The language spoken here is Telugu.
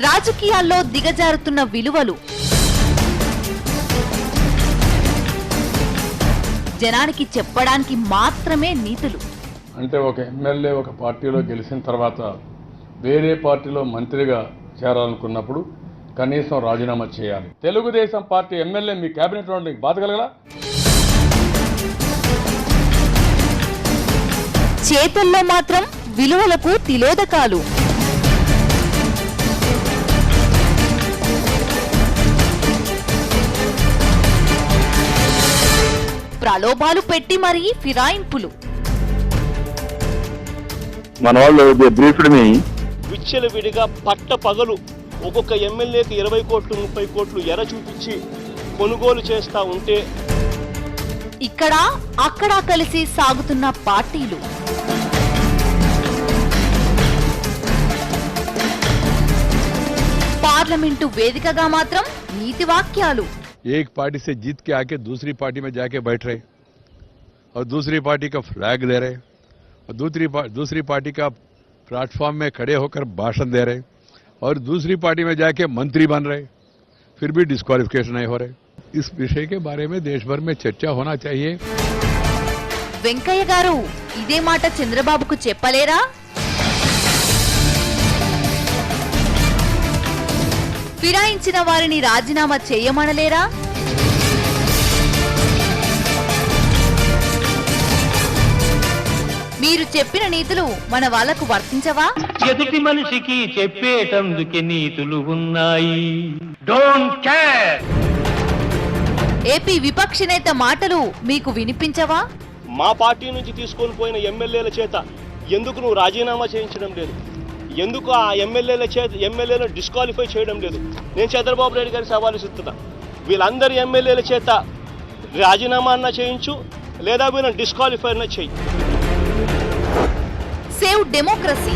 రాజకీయాల్లో దిగజారుతున్న విలువలు, జనానికి చెప్పడానికి మాత్రమే నీతులు. అంటే ఒక ఎమ్మెల్యే ఒక పార్టీలో గెలిచిన తర్వాత వేరే పార్టీలో మంత్రిగా చేరాలనుకున్నప్పుడు కనీసం రాజీనామా చేయాలి. తెలుగుదేశం పార్టీ ఎమ్మెల్యే మీ కేబినెట్లో ఉంటే బాధ కలగలా? చేతల్లో మాత్రం విలువలకు తిలోదకాలు. ప్రలోభాలు పెట్టి మరీ ఫిరాయింపులు. మన వాళ్ళు విచ్చలవిడిగా పట్ట పగలు ఒక్కొక్క ఎమ్మెల్యేకి 20 కోట్లు 30 కోట్లు ఎర చూపించి కొనుగోలు చేస్తా ఉంటే ఇక్కడ అక్కడా కలిసి సాగుతున్న పార్టీలు. పార్లమెంటు వేదికగా మాత్రం నీతి వాక్యాలు. एक पार्टी से जीत के आके दूसरी पार्टी में जाके बैठ रहे और दूसरी पार्टी का फ्लैग ले रहे और दूसरी पार्टी का प्लेटफॉर्म में खड़े होकर भाषण दे रहे और दूसरी पार्टी में जाके मंत्री बन रहे, फिर भी डिस्क्वालिफिकेशन नहीं हो रहे। इस विषय के बारे में देश भर में चर्चा होना चाहिए। వెంకయ్య గారు ఇదే మాట చంద్రబాబుకు చెప్పలేరా? ఫిరాయించిన వారిని రాజీనామా చేయమనలేరా? మీరు చెప్పిన నీతులు మన వాళ్లకు వర్తించవా? ఎదుటి మనిషికి చెప్పేటందుకే నీతులు ఉన్నాయి. Don't care. ఏపీ విపక్ష నేత మాటలు మీకు వినిపించవా? మా పార్టీ నుంచి తీసుకొని పోయిన ఎమ్మెల్యేల చేత ఎందుకు నువ్వు రాజీనామా చేయించడం లేదు? ఎందుకు ఆ ఎమ్మెల్యేలను డిస్క్వాలిఫై చేయడం లేదు? నేను చంద్రబాబు నాయుడు గారి సవాలు ఇస్తున్నా. వీళ్ళందరి ఎమ్మెల్యేల చేత రాజీనామా అన్నా చేయించు, లేదా వీళ్ళని డిస్క్వాలిఫై అన్నా చేయి. Save democracy.